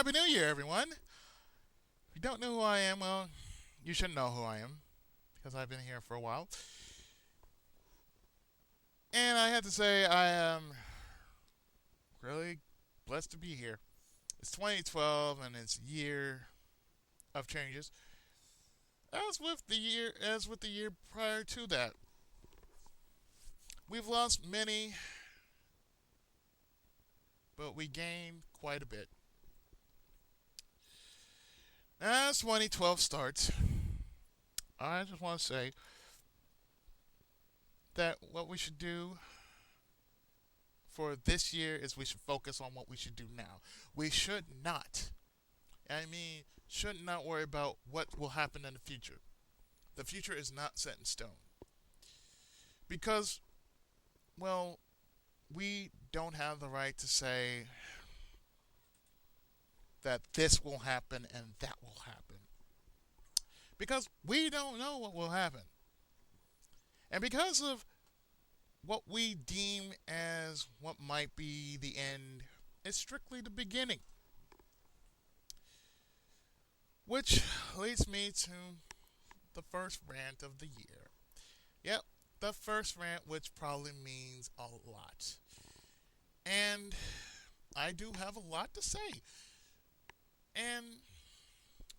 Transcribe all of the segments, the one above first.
Happy New Year, everyone. If you don't know who I am, well, you should know who I am because I've been here for a while. And I have to say, I am really blessed to be here. It's 2012 and it's a year of changes. As with the year prior to that, we've lost many, but we gained quite a bit. As 2012 starts, I just want to say that what we should do for this year is we should focus on what we should do now. We should not, should not worry about what will happen in the future. The future is not set in stone. Because, well, we don't have the right to say that this will happen and that will happen. Because we don't know what will happen. And because of what we deem as what might be the end, it's strictly the beginning. Which leads me to the first rant of the year. Yep, the first rant, which probably means a lot. And I do have a lot to say. And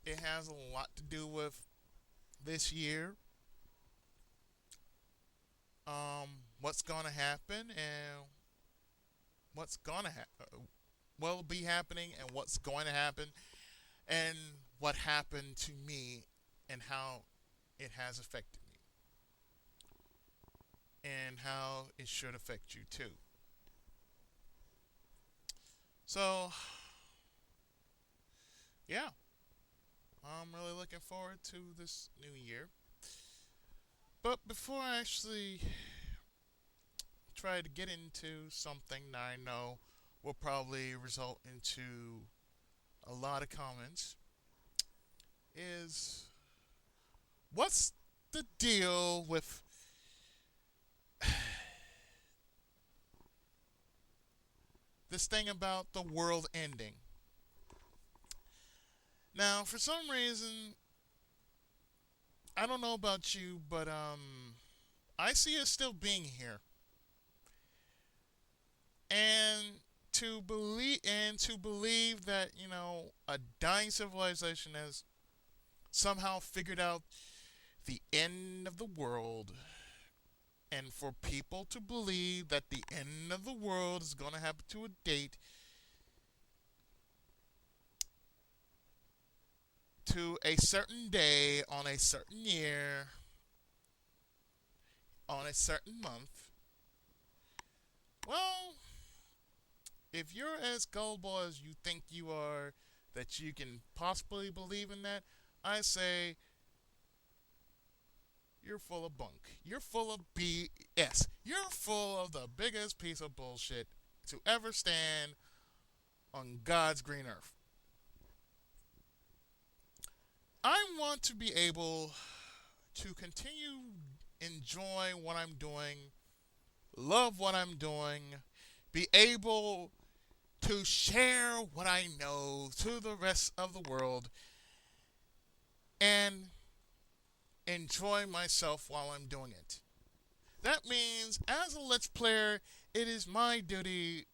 it has a lot to do with this year, what's going to happen, and what's going to will be happening, and what's going to happen, and what happened to me, and how it has affected me, and how it should affect you too. So, yeah, I'm really looking forward to this new year. But before I actually try to get into something that I know will probably result into a lot of comments, is what's the deal with this thing about the world ending? Now, for some reason, I don't know about you, but I see it still being here. And to believe that, a dying civilization has somehow figured out the end of the world, and for people to believe that the end of the world is going to happen to a date, to a certain day on a certain year on a certain month. Well, if you're as gullible as you think you are, that you can possibly believe in that, I say you're full of bunk. You're full of BS. You're full of the biggest piece of bullshit to ever stand on God's green earth. I want to be able to continue enjoy what I'm doing, love what I'm doing, be able to share what I know to the rest of the world, and enjoy myself while I'm doing it. That means, as a Let's Player, it is my duty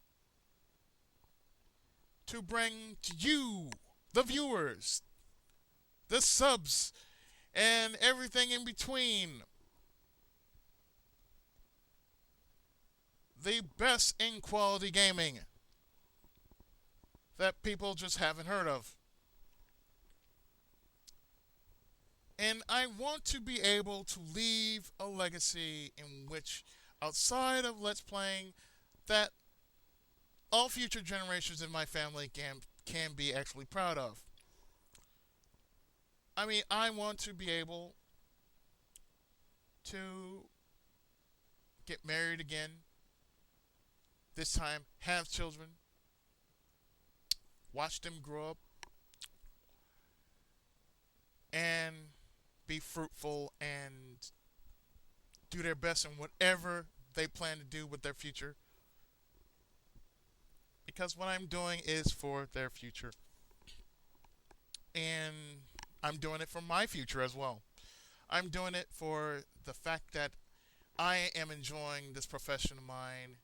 to bring to you, the viewers, the subs, and everything in between, the best in quality gaming that people just haven't heard of. And I want to be able to leave a legacy in which, outside of Let's Playing, that all future generations in my family can be actually proud of. I want to be able to get married again, this time have children, watch them grow up, and be fruitful and do their best in whatever they plan to do with their future. Because what I'm doing is for their future. and I'm doing it for my future as well. I'm doing it for the fact that I am enjoying this profession of mine,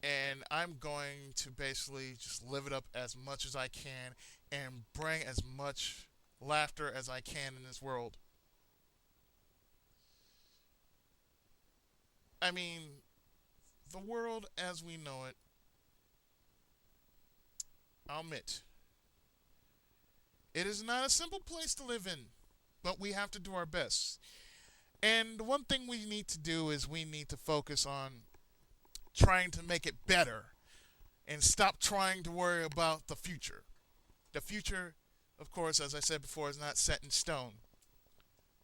and I'm going to basically just live it up as much as I can and bring as much laughter as I can in this world. I mean, the world as we know it, I'll admit, it is not a simple place to live in, but we have to do our best. And the one thing we need to do is we need to focus on trying to make it better and stop trying to worry about the future. The future, of course, as I said before, is not set in stone.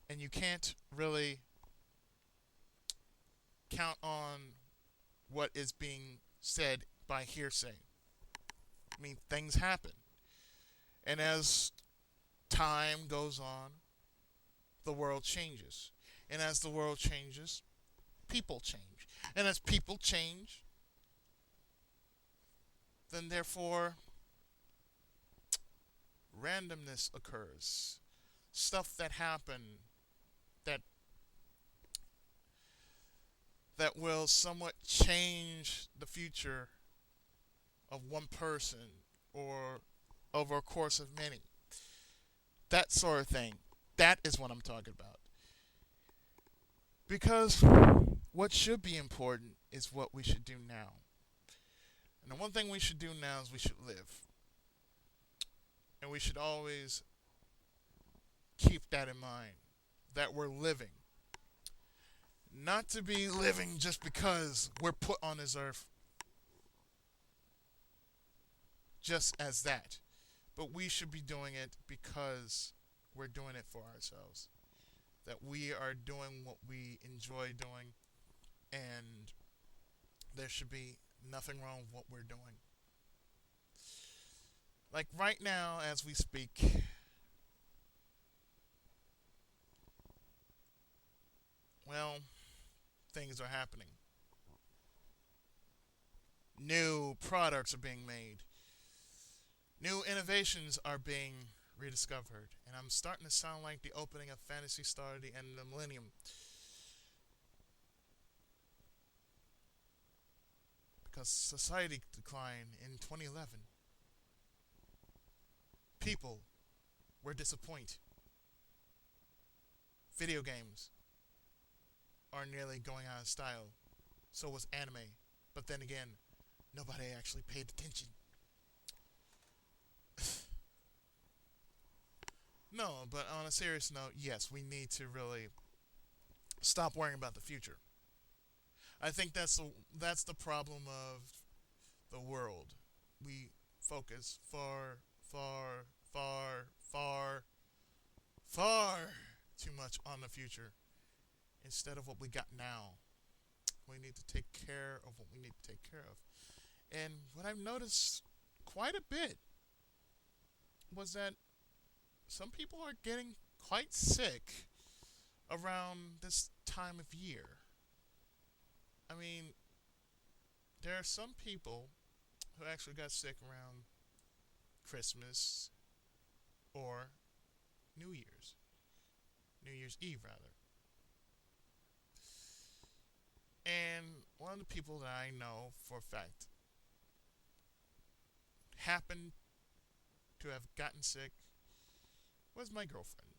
And you can't really count on what is being said by hearsay. I mean, things happen. And as time goes on, the world changes. And as the world changes, people change. And as people change, then therefore randomness occurs. Stuff that happen that that will somewhat change the future of one person or over a course of many. That sort of thing. That is what I'm talking about. Because what should be important is what we should do now. And the one thing we should do now is we should live. And we should always keep that in mind. That we're living. Not to be living just because we're put on this earth just as that. But we should be doing it because we're doing it for ourselves. That we are doing what we enjoy doing, and there should be nothing wrong with what we're doing. Like right now, as we speak, well, things are happening. New products are being made. New innovations are being rediscovered. And I'm starting to sound like the opening of Fantasy Star at the end of the millennium. Because society declined in 2011. People were disappointed. Video games are nearly going out of style. So was anime. But then again, nobody actually paid attention. No, but on a serious note, yes, we need to really stop worrying about the future. I think that's the problem of the world. We focus far, far, far, far, far too much on the future instead of what we got now. We need to take care of what we need to take care of. And what I've noticed quite a bit was that some people are getting quite sick around this time of year. I mean, there are some people who actually got sick around Christmas or New Year's. New Year's Eve, rather. And one of the people that I know for a fact happened to have gotten sick was my girlfriend.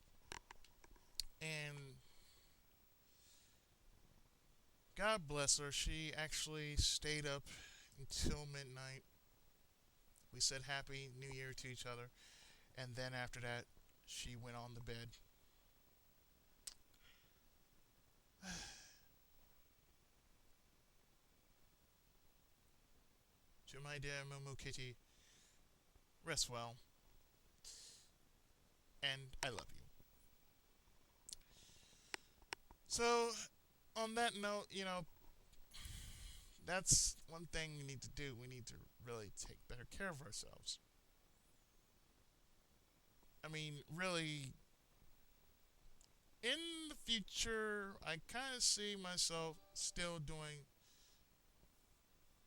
And God bless her, she actually stayed up until midnight. We said Happy New Year to each other. And then after that, she went on the bed. To my dear Momo Kitty, rest well. And I love you. So, on that note, that's one thing we need to do. We need to really take better care of ourselves. I mean, really, in the future, I kind of see myself still doing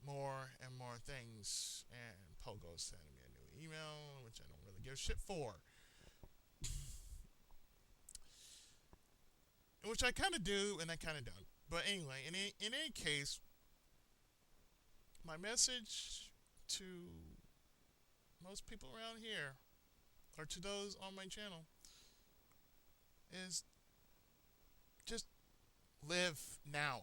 more and more things. And Pogo's sending me a new email, which I don't really give a shit for. Which I kind of do and I kind of don't. But anyway, in any case, my message to most people around here, or to those on my channel, is just live now.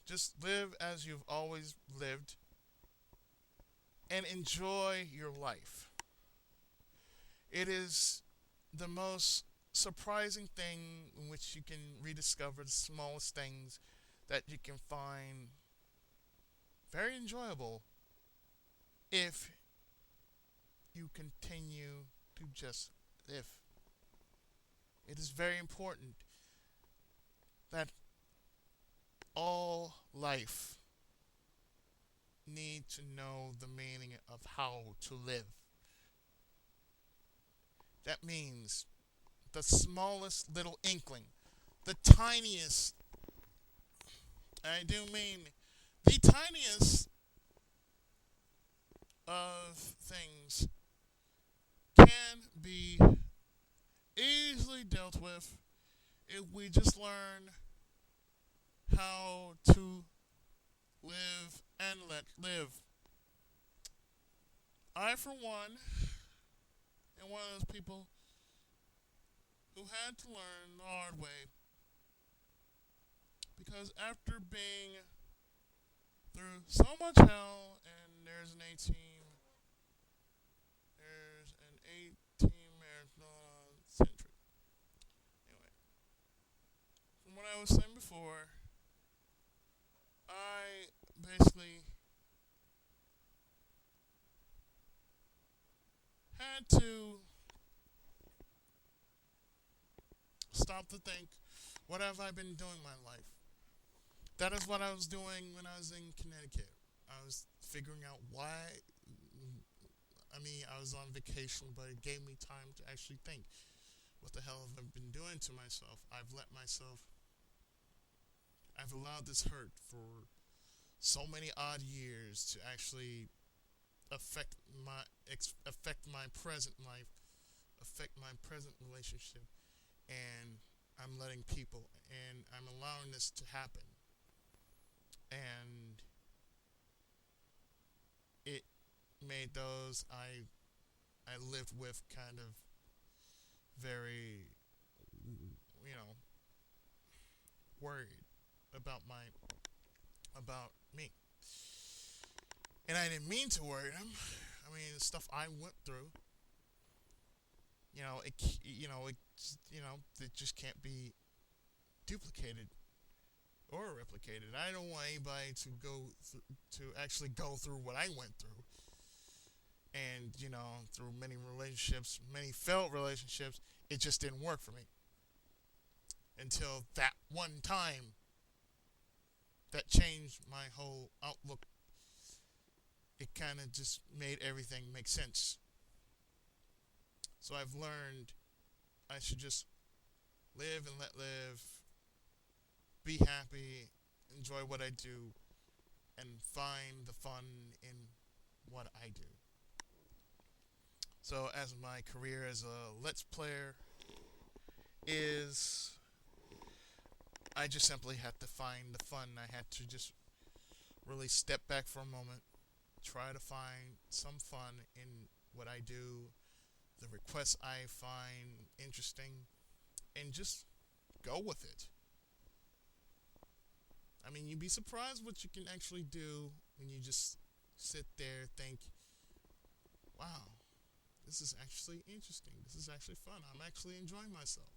Just live as you've always lived and enjoy your life. It is the most surprising thing in which you can rediscover the smallest things that you can find very enjoyable if you continue to just live. It is very important that all life need to know the meaning of how to live. That means the smallest little inkling, the tiniest, I do mean the tiniest of things can be easily dealt with if we just learn how to live and let live. I, for one, am one of those people who had to learn the hard way because after being through so much hell, and there's an 18 marathon century. Anyway, from what I was saying before, I basically had to stop to think, what have I been doing in my life? That is what I was doing when I was in Connecticut. I was figuring out why. I mean, I was on vacation, but it gave me time to actually think, what the hell have I been doing to myself? I've allowed this hurt for so many odd years to actually affect my present life, affect my present relationship, and I'm letting people, and I'm allowing this to happen, and it made those I lived with kind of very, worried about about me, and I didn't mean to worry them. I mean, the stuff I went through, it just can't be duplicated or replicated. I don't want anybody to actually go through what I went through. And, through many relationships, many failed relationships, it just didn't work for me. Until that one time that changed my whole outlook. It kind of just made everything make sense. So I've learned I should just live and let live, be happy, enjoy what I do, and find the fun in what I do. So as my career as a Let's Player is, I just simply had to find the fun. I had to just really step back for a moment, try to find some fun in what I do, the requests I find interesting, and just go with it. I mean, you'd be surprised what you can actually do when you just sit there, think, wow, this is actually interesting. This is actually fun. I'm actually enjoying myself.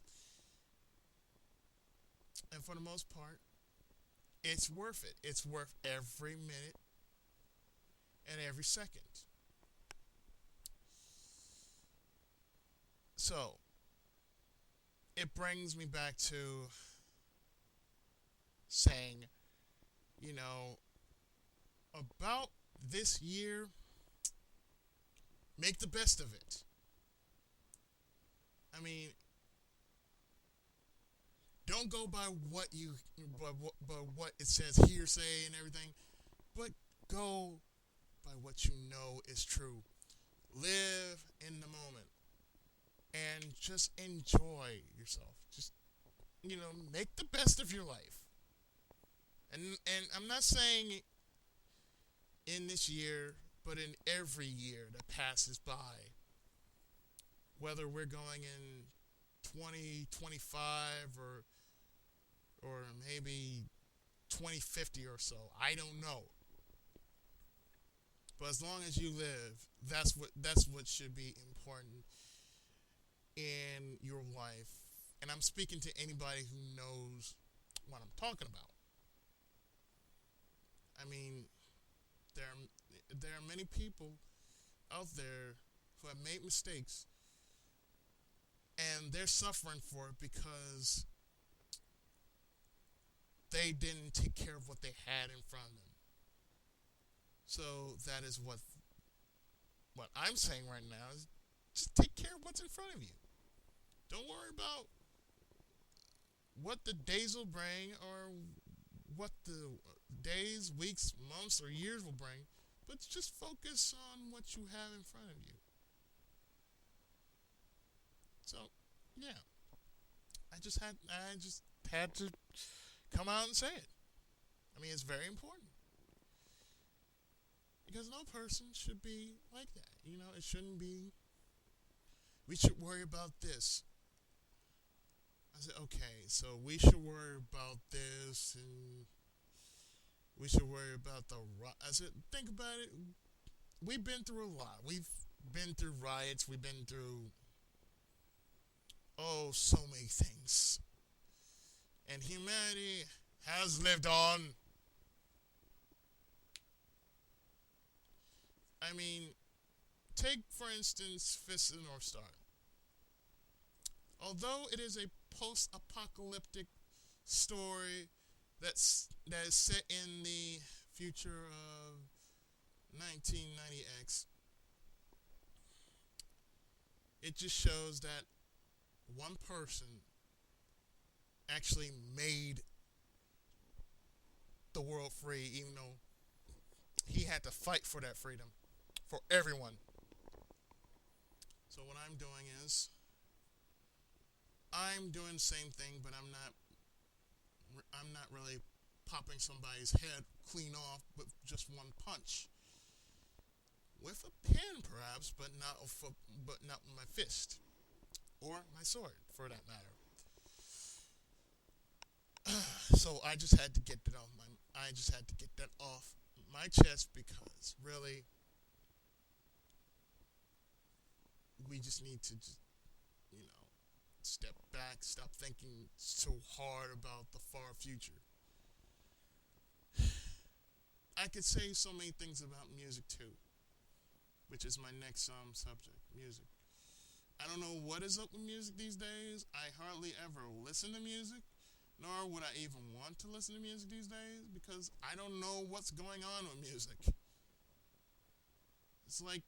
And for the most part, it's worth it. It's worth every minute and every second. So, it brings me back to saying, about this year, make the best of it. I mean, don't go by what by what it says hearsay and everything, but go by what you know is true. Live in the moment and just enjoy yourself. Just, make the best of your life. And I'm not saying in this year, but in every year that passes by, whether we're going in 2025 or maybe 2050 or so, I don't know. But as long as you live, that's what should be important in your life. And I'm speaking to anybody who knows what I'm talking about. I mean, there are many people out there who have made mistakes and they're suffering for it because they didn't take care of what they had in front of them. So that is what I'm saying right now is just take care of what's in front of you. Don't worry about what the days will bring or what the days, weeks, months, or years will bring, but just focus on what you have in front of you. So, yeah, I just had to come out and say it. I mean, it's very important because no person should be like that. It shouldn't be. We should worry about this. I said, okay, so we should worry about this, and we should worry about I said, think about it. We've been through a lot. We've been through riots. We've been through, so many things. And humanity has lived on. I mean, take, for instance, Fist of the North Star. Although it is a post-apocalyptic story that is set in the future of 1990X, it just shows that one person actually made the world free, even though he had to fight for that freedom for everyone. So what I'm doing is I'm doing the same thing, but I'm not really popping somebody's head clean off with just one punch. With a pen, perhaps, but not with my fist or my sword, for that matter. So I just had to get that off my chest because really we just need to step back, stop thinking so hard about the far future. I could say so many things about music too, which is my next subject, music. I don't know what is up with music these days. I hardly ever listen to music, nor would I even want to listen to music these days because I don't know what's going on with music. It's like,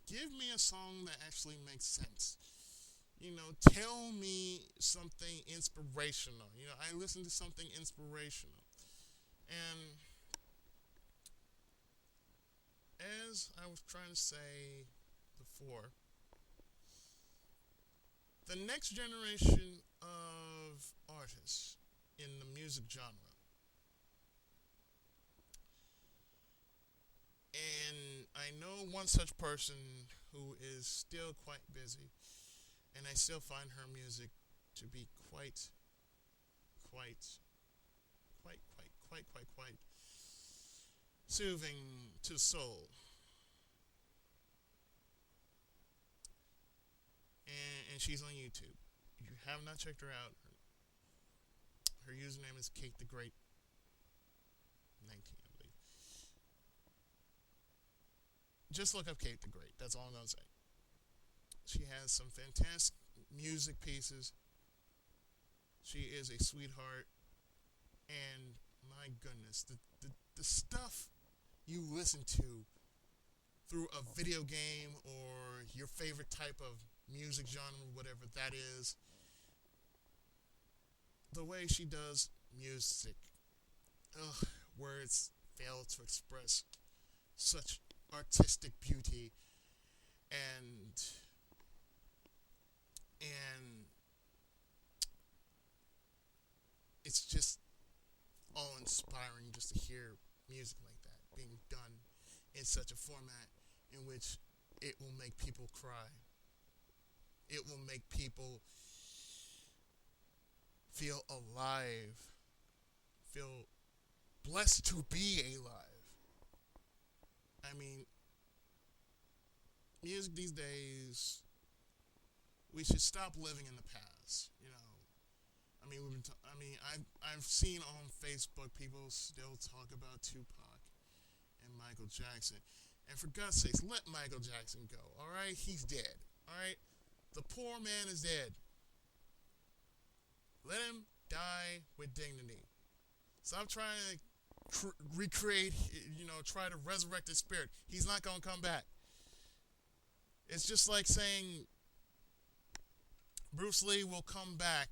give me a song that actually makes sense. Tell me something inspirational. I listen to something inspirational. And as I was trying to say before, the next generation of artists in the music genre, and I know one such person who is still quite busy, and I still find her music to be quite soothing to the soul. And she's on YouTube. If you have not checked her out, her username is Kate the Great 19, I believe. Just look up Kate the Great. That's all I'm gonna say. She has some fantastic music pieces. She is a sweetheart. And my goodness, the stuff you listen to through a video game or your favorite type of music genre, whatever that is, the way she does music, words fail to express such artistic beauty and and it's just awe inspiring just to hear music like that being done in such a format in which it will make people cry. It will make people feel alive, feel blessed to be alive. I mean, music these days, we should stop living in the past. You know, I've seen on Facebook people still talk about Tupac and Michael Jackson, and for God's sakes, let Michael Jackson go. All right, he's dead. All right, the poor man is dead. Let him die with dignity. Stop trying to recreate, try to resurrect his spirit. He's not going to come back. It's just like saying Bruce Lee will come back.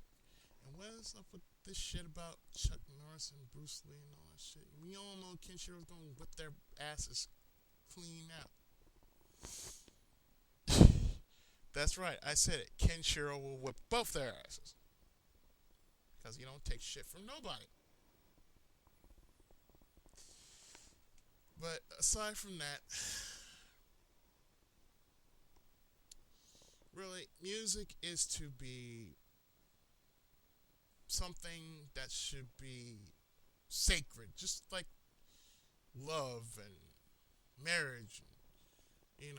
And what is up with this shit about Chuck Norris and Bruce Lee and all that shit? We all know Kenshiro's going to whip their asses clean out. That's right, I said it. Kenshiro will whip both their asses. Because he don't take shit from nobody. But aside from that, really, music is to be something that should be sacred, just like love and marriage, and,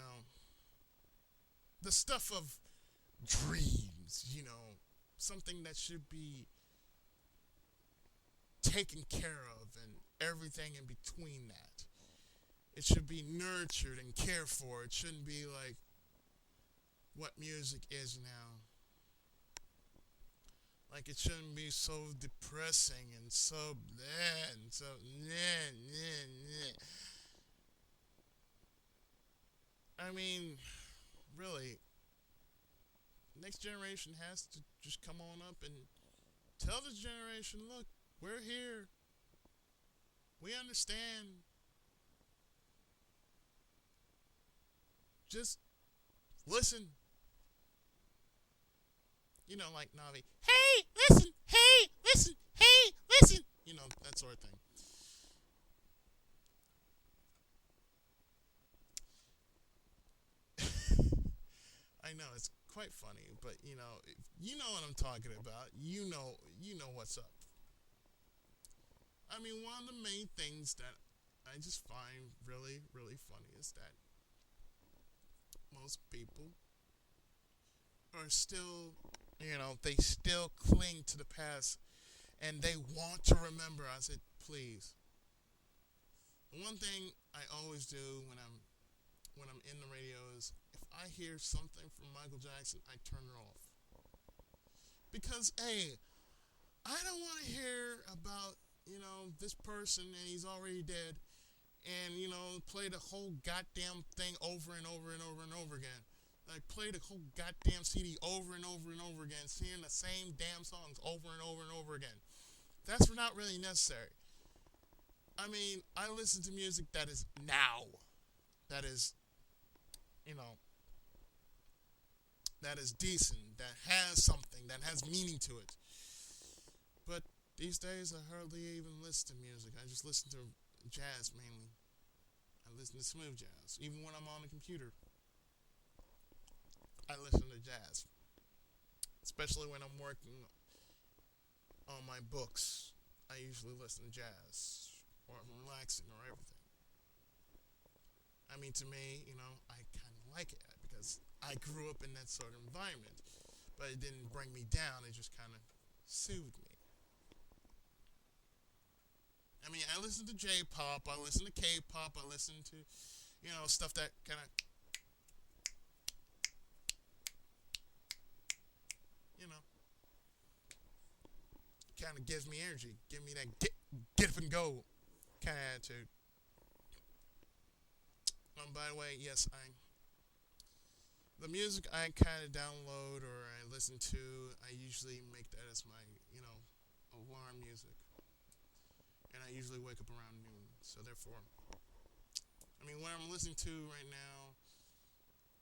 the stuff of dreams, something that should be taken care of and everything in between that. It should be nurtured and cared for. It shouldn't be like what music is now. Like, it shouldn't be so depressing and so bleh and so I mean, really, next generation has to just come on up and tell this generation, look, we're here. We understand. Just listen. Like Navi. Hey, listen. Hey, listen. Hey, listen. That sort of thing. I know it's quite funny, but if you know what I'm talking about. You know what's up. I mean, one of the main things that I just find really, really funny is that most people are still, they still cling to the past and they want to remember. I said, please. One thing I always do when I'm in the radio is if I hear something from Michael Jackson, I turn it off. Because, hey, I don't want to hear about, this person and he's already dead and, play the whole goddamn thing over and over and over and over again. Like, play the whole goddamn CD over and over and over again, singing the same damn songs over and over and over again. That's not really necessary. I mean, I listen to music that is now. That is, that is decent, that has something, that has meaning to it. But these days, I hardly even listen to music. I just listen to jazz mainly. I listen to smooth jazz. Even when I'm on the computer, I listen to jazz. Especially when I'm working on my books, I usually listen to jazz. Or I'm relaxing or everything. I mean, to me, I kind of like it because I grew up in that sort of environment. But it didn't bring me down. It just kind of soothed me. I mean, I listen to J-pop, I listen to K-pop, I listen to, stuff that kind of, you know, kind of gives me energy, give me that get up and go kind of attitude. By the way, yes, the music I kind of download or I listen to, I usually make that as my, alarm music. And I usually wake up around noon, so therefore, I mean, what I'm listening to right now,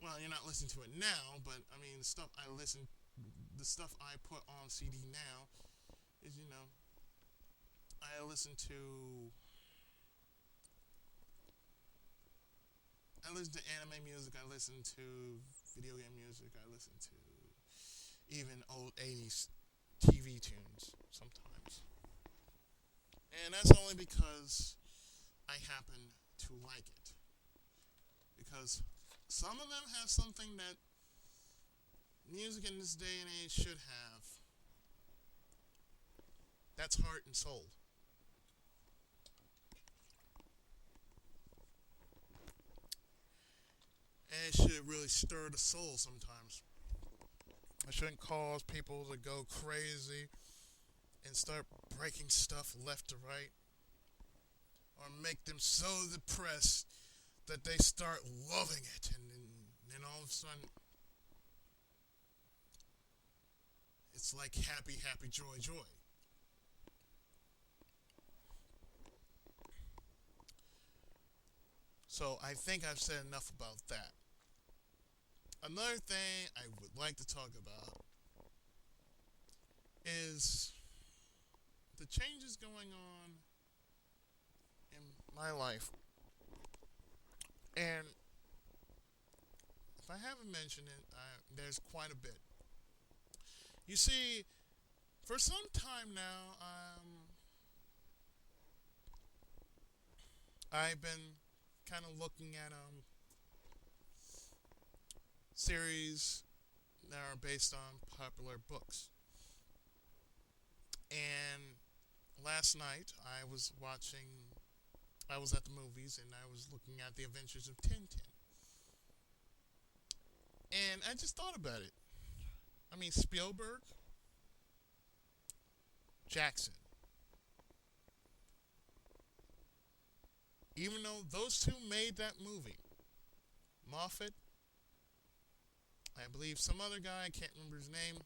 well, you're not listening to it now, but I mean, the stuff I put on CD now is, I listen to, I listen to anime music, I listen to video game music, I listen to even old 80s TV tunes sometimes. And that's only because I happen to like it. Because some of them have something that music in this day and age should have. That's heart and soul. And it should really stir the soul sometimes. It shouldn't cause people to go crazy and start breaking stuff left to right, or make them so depressed that they start loving it, and then all of a sudden it's like happy, happy, joy, joy. So I think I've said enough about that. Another thing I would like to talk about is the changes going on in my life. And if I haven't mentioned it, there's quite a bit. You see, for some time now, I've been kind of looking at series that are based on popular books. And last night, I was at the movies and I was looking at the Adventures of Tintin. And I just thought about it. I mean, Spielberg, Jackson. Even though those two made that movie, Moffat, I believe some other guy, I can't remember his name.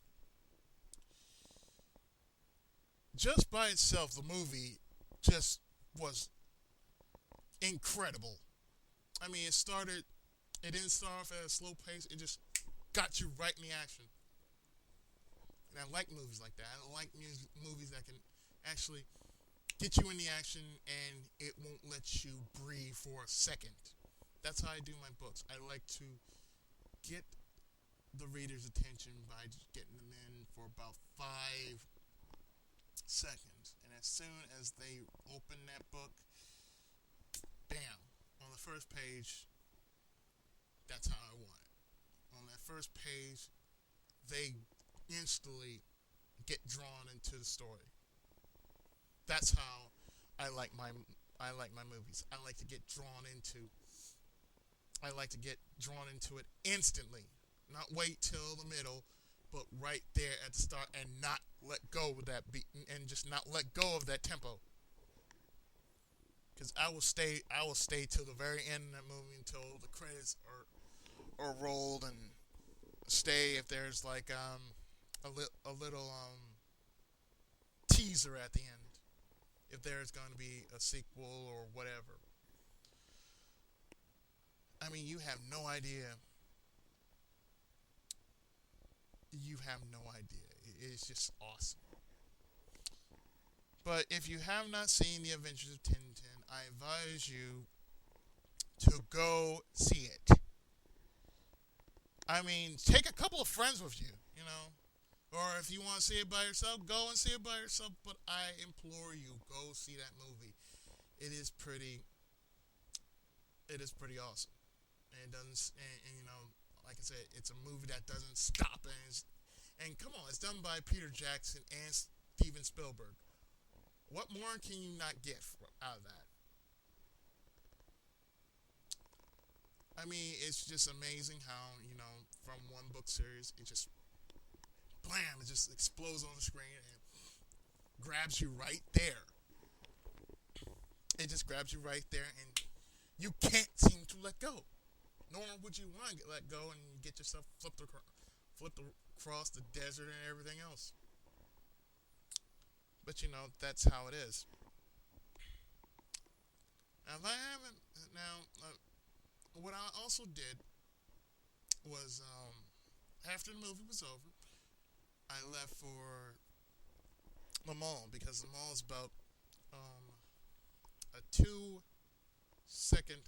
Just by itself, the movie just was incredible. I mean, it didn't start off at a slow pace, it just got you right in the action. And I like movies like that. I like movies that can actually get you in the action and it won't let you breathe for a second. That's how I do my books. I like to get the reader's attention by just getting them in for about 5 seconds. And as soon as they open that book, bam, on the first page, that's how I want it. On that first page, they instantly get drawn into the story. That's how I like my movies. I like to get drawn into it instantly. Not wait till the middle, but right there at the start and not let go of that beat and just not let go of that tempo. Cuz I will stay till the very end of that movie until the credits are rolled, and stay if there's like a little teaser at the end, if there's going to be a sequel or whatever. I mean, you have no idea. You have no idea. It's just awesome. But if you have not seen The Adventures of Tintin, I advise you to go see it. I mean, take a couple of friends with you, you know. Or if you want to see it by yourself, go and see it by yourself. But I implore you, go see that movie. It is pretty. It is pretty awesome. And it doesn't. And like I said, it's a movie that doesn't stop. And come on, it's done by Peter Jackson and Steven Spielberg. What more can you not get out of that? I mean, it's just amazing how, from one book series, it just, blam, it just explodes on the screen and grabs you right there. It just grabs you right there and you can't seem to let go. Nor would you want to let go and get yourself flipped across the desert and everything else. But that's how it is. Now, if I haven't, now, also did was after the movie was over, I left for the mall because the mall is about um, a 2 second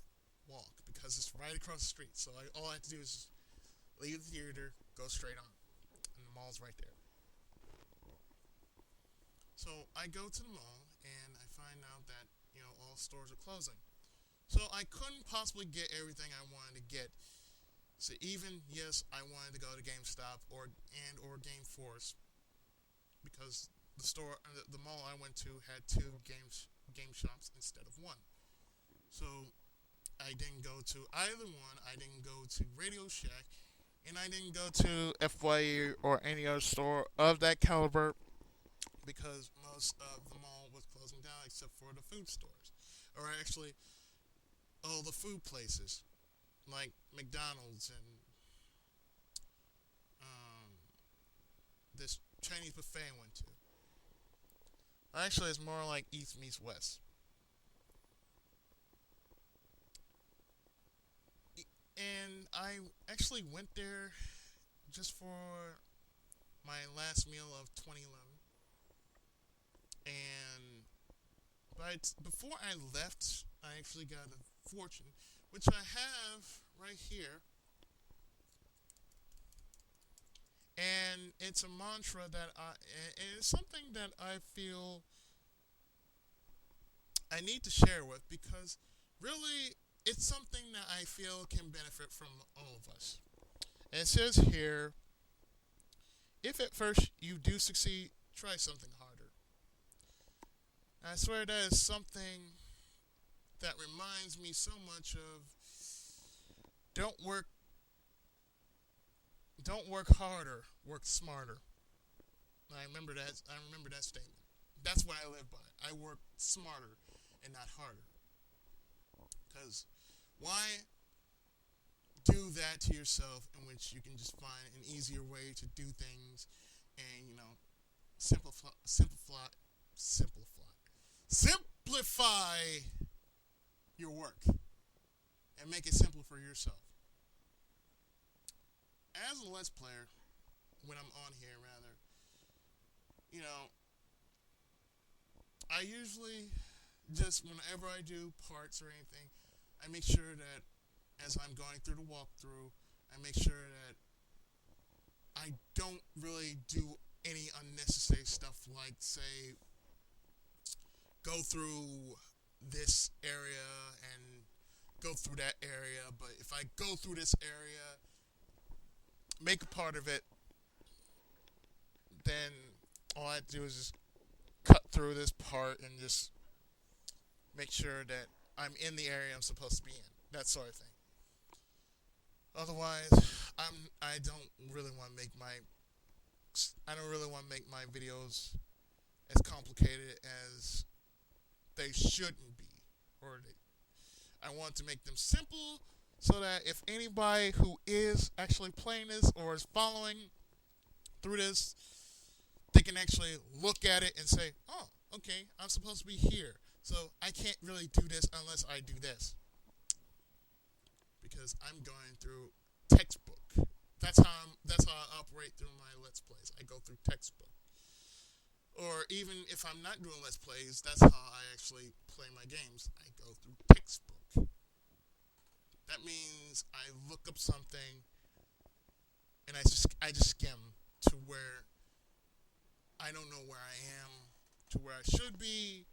walk because it's right across the street. So all I have to do is leave the theater, go straight on, and the mall's right there. So I go to the mall and I find out that all stores are closing. So I couldn't possibly get everything I wanted to get. So even yes, I wanted to go to GameStop or Game Force because the mall I went to had two game shops instead of one. So I didn't go to either one. I didn't go to Radio Shack, and I didn't go to FYE or any other store of that caliber because most of the mall was closing down except for the food stores, or actually all the food places like McDonald's and um, this Chinese buffet I went to. Actually, it's more like East meets West. And I actually went there just for my last meal of 2011. And before I left, I actually got a fortune, which I have right here. And it's a mantra and it's something that I feel I need to share with because really it's something that I feel can benefit from all of us. And it says here, if at first you do succeed, try something harder. And I swear that is something that reminds me so much of don't work don't work harder, work smarter. I remember that statement. That's what I live by. I work smarter and not harder. Because why do that to yourself in which you can just find an easier way to do things and simplify simplify your work and make it simple for yourself. As a Let's Player, when I'm on here rather, you know, I usually just whenever I do parts or anything, I make sure that as I'm going through the walkthrough, I make sure that I don't really do any unnecessary stuff like say go through this area and go through that area, but if I go through this area, make a part of it, then all I have to do is just cut through this part and just make sure that I'm in the area I'm supposed to be in. That sort of thing. Otherwise, I don't really want to make my I don't really want to make my videos as complicated as they shouldn't be, I want to make them simple so that if anybody who is actually playing this or is following through this, they can actually look at it and say, "Oh, okay, I'm supposed to be here, so I can't really do this unless I do this." Because I'm going through textbook. That's how I operate through my Let's Plays. I go through textbook. Or even if I'm not doing Let's Plays, that's how I actually play my games. I go through textbook. That means I look up something and I just skim to where I don't know where I am, to where I should be,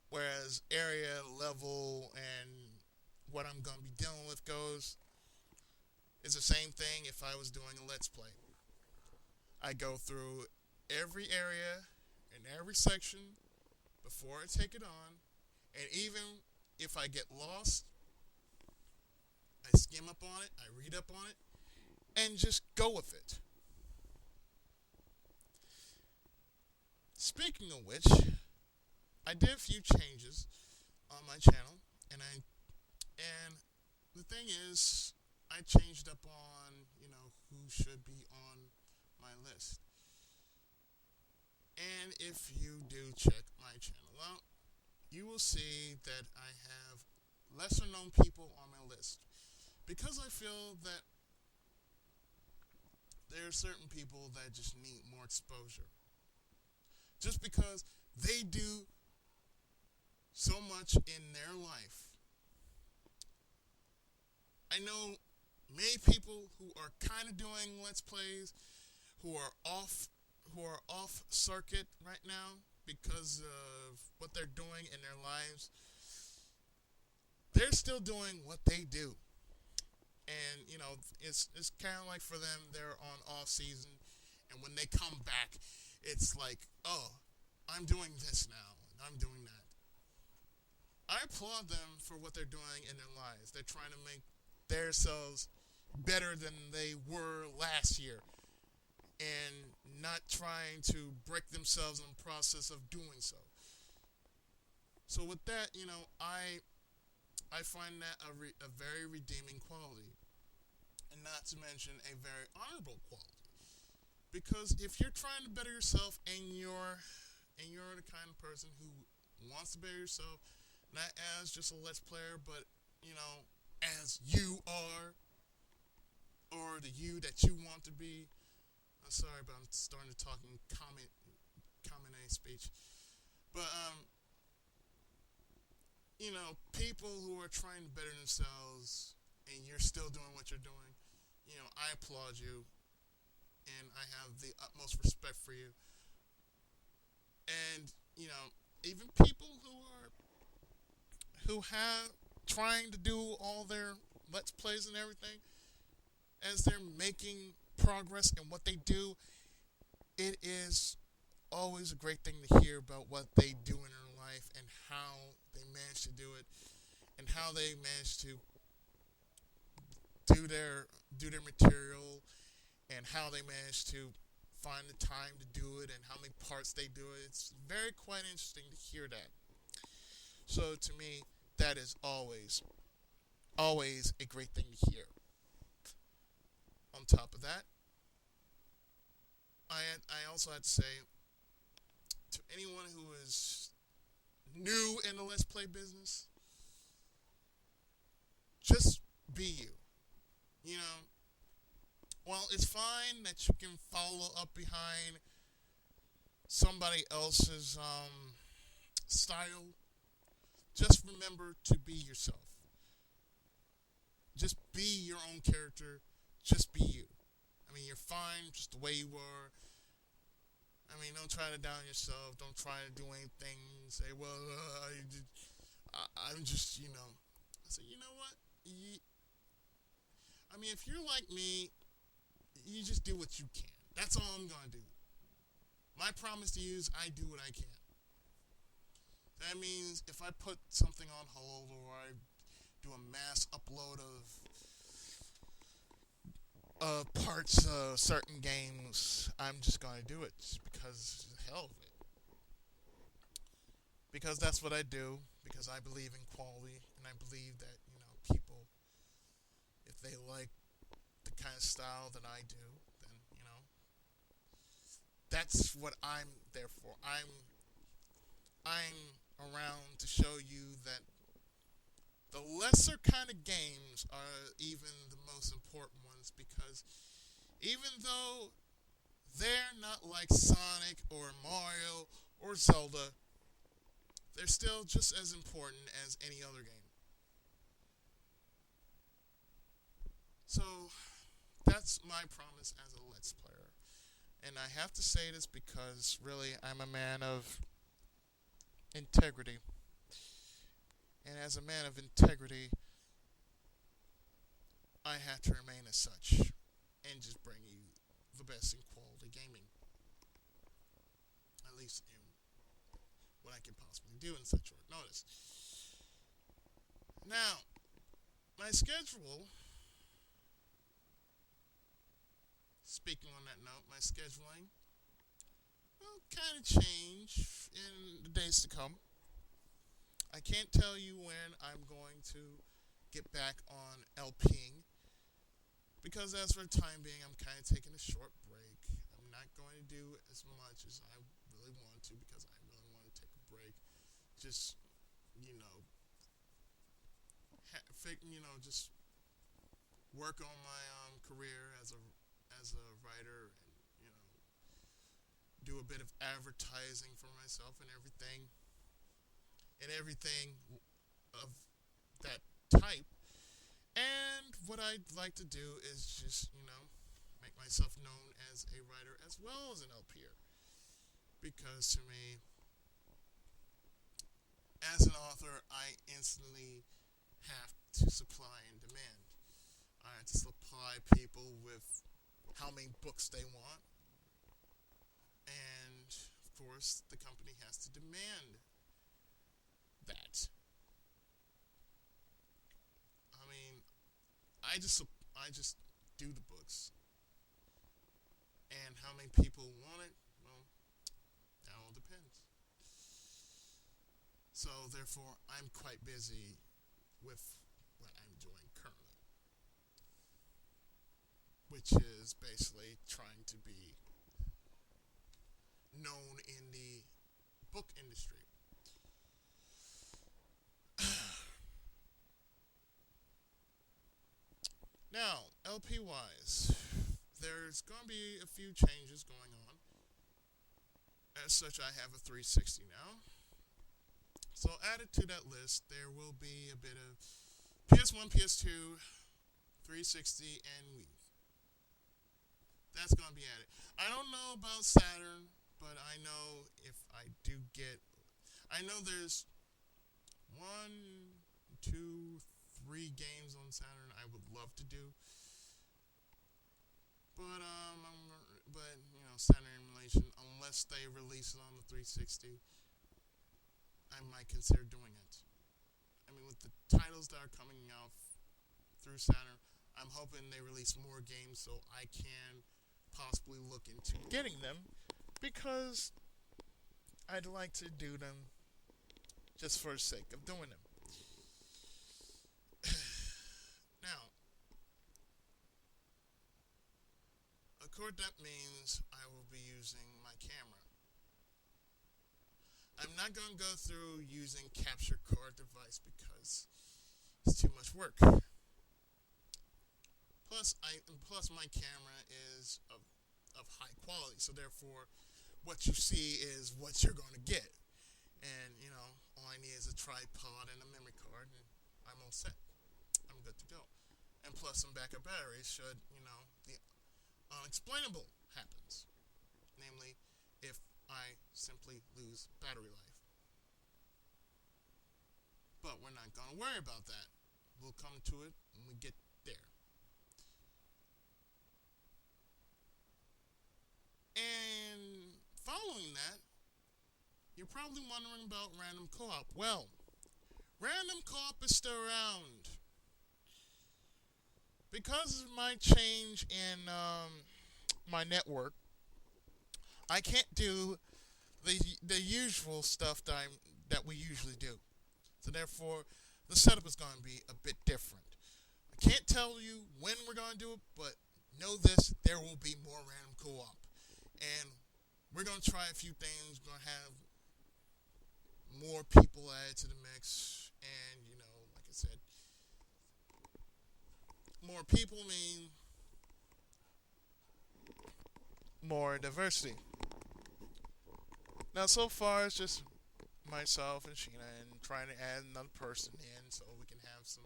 whereas area, level, and what I'm going to be dealing with goes. It's the same thing if I was doing a Let's Play. I go through every area and every section before I take it on, and even if I get lost, I skim up on it, I read up on it, and just go with it. Speaking of which, I did a few changes on my channel, and the thing is, I changed up on who should be on my list. And if you do check my channel out, you will see that I have lesser known people on my list because I feel that there are certain people that just need more exposure. Just because they do so much in their life. I know many people who are kind of doing let's plays who are off circuit right now because of what they're doing in their lives. They're still doing what they do. And it's kind of like for them they're on off season and when they come back it's like, "Oh, I'm doing this now and I'm doing that." I applaud them for what they're doing in their lives. They're trying to make themselves better than they were last year and not trying to break themselves in the process of doing so. So with that, I find that a very redeeming quality, and not to mention a very honorable quality. Because if you're trying to better yourself and you're the kind of person who wants to better yourself, not as just a let's player, but as you are, or the you that you want to be. I'm sorry, but I'm starting to talk in common A speech. But people who are trying to better themselves and you're still doing what you're doing, I applaud you and I have the utmost respect for you. And even people who have trying to do all their let's plays and everything, as they're making progress in what they do, it is always a great thing to hear about what they do in their life and how they manage to do it and how they manage to do their material and how they manage to find the time to do it and how many parts they do it. It's very quite interesting to hear that. So to me, that is always a great thing to hear. On top of that, I also had to say to anyone who is new in the let's play business, just be you. You know, while it's fine that you can follow up behind somebody else's style, just remember to be yourself. Just be your own character. Just be you. I mean, you're fine just the way you are. I mean, don't try to down yourself. Don't try to do anything. Say, well, I'm just, I say, you know what? I mean, if you're like me, you just do what you can. That's all I'm going to do. My promise to you is I do what I can. That means if I put something on hold or I do a mass upload of parts of certain games, I'm just going to do it just because of the hell of it. Because that's what I do, because I believe in quality, and I believe that, people, if they like the kind of style that I do, then, that's what I'm there for. I'm around to show you that the lesser kind of games are even the most important ones because even though they're not like Sonic or Mario or Zelda, they're still just as important as any other game. So that's my promise as a Let's Player. And I have to say this because really I'm a man of integrity. And as a man of integrity, I have to remain as such and just bring you the best in quality gaming. At least in what I can possibly do in such short notice. Now, my schedule, speaking on that note, my scheduling will kind of change in the days to come. I can't tell you when I'm going to get back on LPing because as for the time being, I'm kind of taking a short break. I'm not going to do as much as I really want to because I really want to take a break. Just, you know, just work on my career as a writer, and do a bit of advertising for myself and everything of that type. And what I'd like to do is just make myself known as a writer as well as an LPer, because to me, as an author, I instantly have to supply and demand. I have to supply people with how many books they want, and of course, the company has to demand that. I mean, I just do the books, and how many people want it. Well, that all depends. So therefore, I'm quite busy with what I'm doing currently, which is basically trying to be known in the book industry. Now, LP wise, there's going to be a few changes going on. As such, I have a 360 now. So, added to that list, there will be a bit of PS1, PS2, 360, and Wii. That's going to be added. I don't know about Saturn, but I know if I do get. I know there's one, two, three games on Saturn I would love to do, but Saturn emulation, unless they release it on the 360, I might consider doing it. I mean, with the titles that are coming out through Saturn, I'm hoping they release more games so I can possibly look into getting them, because I'd like to do them just for the sake of doing them. Now, of course, that means I will be using my camera. I'm not going to go through using capture card device because it's too much work. Plus my camera is of high quality, so therefore, what you see is what you're going to get. And all I need is a tripod and a memory card, and I'm all set. I'm good to go. And plus some backup batteries should the unexplainable happens, namely if I simply lose battery life. But we're not going to worry about that. We'll come to it when we get there. And following that, you're probably wondering about random co-op. Well, random co-op is still around. Because of my change in my network, I can't do the usual stuff that we usually do. So therefore, the setup is going to be a bit different. I can't tell you when we're going to do it, but know this: there will be more random co-op, and we're going to try a few things. We're going to have more people added to the mix, and like I said, more people mean more diversity. Now, so far, it's just myself and Sheena, and trying to add another person in so we can have some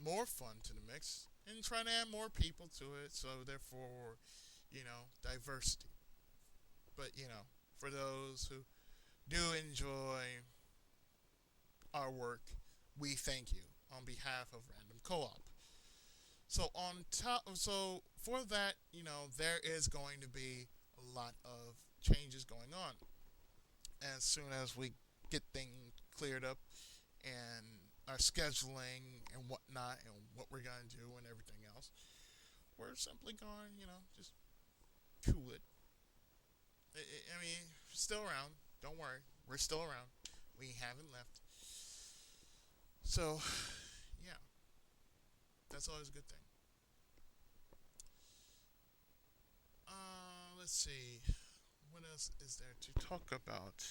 more fun to the mix, and trying to add more people to it, so therefore, diversity. But, for those who do enjoy our work, we thank you on behalf of Random Co-op. So for that, there is going to be a lot of changes going on. As soon as we get things cleared up and our scheduling and whatnot and what we're going to do and everything else, we're simply going, just cool it. I mean, still around. Don't worry. We're still around. We haven't left. So, yeah. That's always a good thing. Let's see. What else is there to talk about?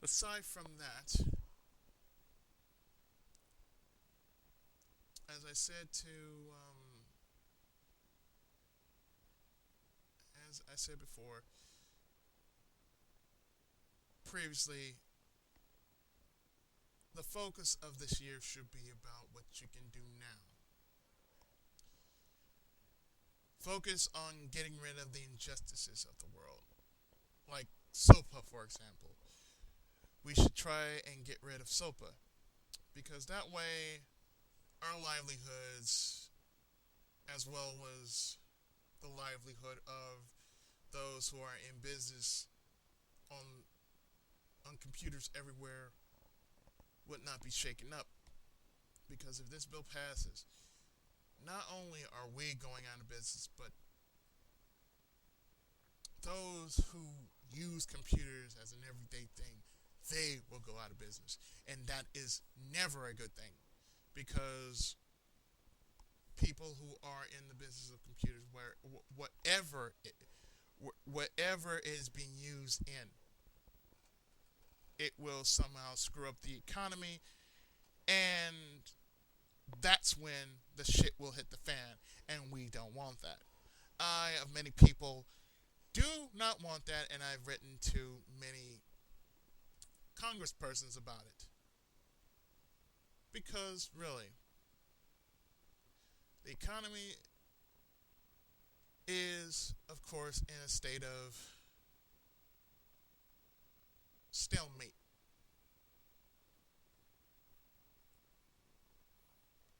Aside from that, as I said to, as I said before, previously, the focus of this year should be about what you can do now. Focus on getting rid of the injustices of the world, like SOPA, for example. We should try and get rid of SOPA because that way our livelihoods, as well as the livelihood of those who are in business on computers everywhere, would not be shaken up. Because if this bill passes, not only are we going out of business, but those who use computers as an everyday thing, they will go out of business. And that is never a good thing because people who are in the business of computers, whatever it is being used in, it will somehow screw up the economy, and that's when the shit will hit the fan, and we don't want that. I, of many people, do not want that, and I've written to many congresspersons about it. Because, really, the economy is, of course, in a state of stalemate.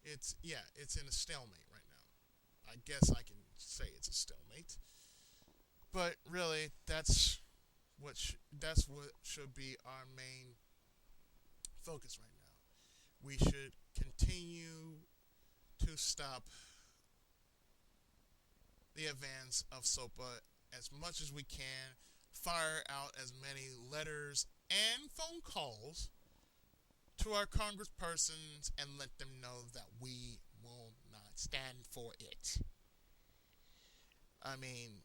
It's in a stalemate right now. I guess I can say it's a stalemate. But really, that's what should be our main focus right now. We should continue to stop the advance of SOPA as much as we can, fire out as many letters and phone calls to our congresspersons and let them know that we will not stand for it. I mean,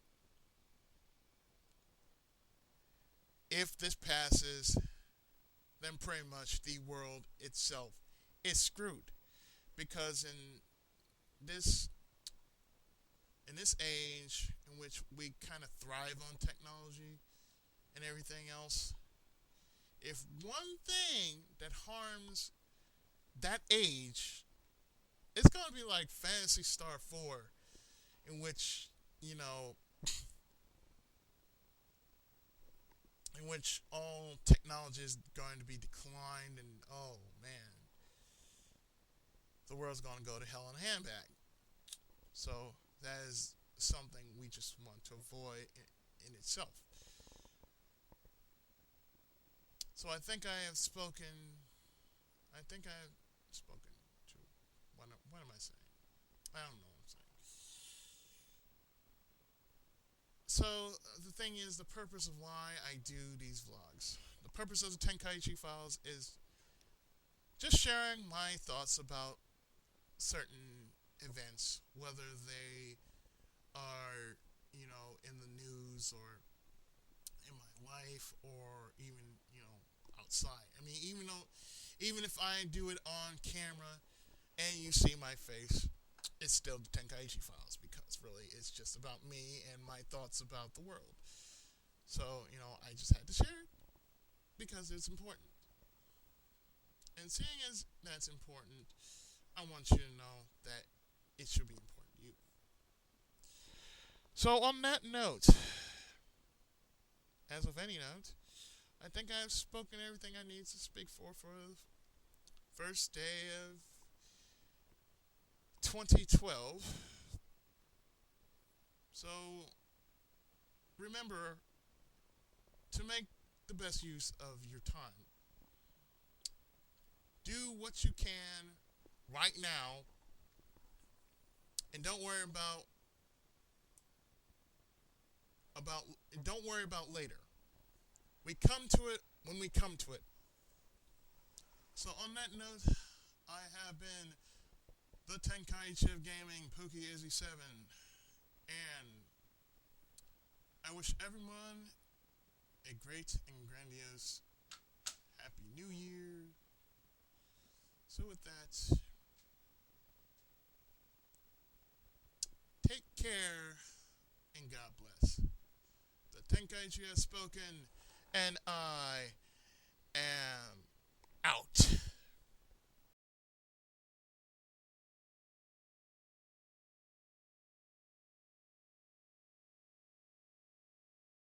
if this passes, then pretty much the world itself is screwed. Because this in this age in which we kind of thrive on technology and everything else, if one thing that harms that age, it's going to be like Phantasy Star 4, in which, in which all technology is going to be declined, and oh man, the world's going to go to hell in a handbag. So that is something we just want to avoid in itself. So I think I have spoken. I think I have spoken to. What am I saying? I don't know what I'm saying. So the thing is, the purpose of why I do these vlogs, the purpose of the Tenkaichi files is just sharing my thoughts about certain events, whether they are, in the news or in my life or even, outside. I mean, even if I do it on camera and you see my face, it's still the Tenkaichi files because really it's just about me and my thoughts about the world. So, I just had to share it because it's important. And seeing as that's important, I want you to know that it should be important to you. So on that note, as of any note, I think I've spoken everything I need to speak for the first day of 2012. So remember to make the best use of your time. Do what you can right now, and don't worry about later. We come to it when we come to it. So on that note, I have been the Tenkaichi of Gaming, Pookie Izzy 7, and I wish everyone a great and grandiose Happy New Year. So with that, take care and God bless. The Tenkaichi has spoken, and I am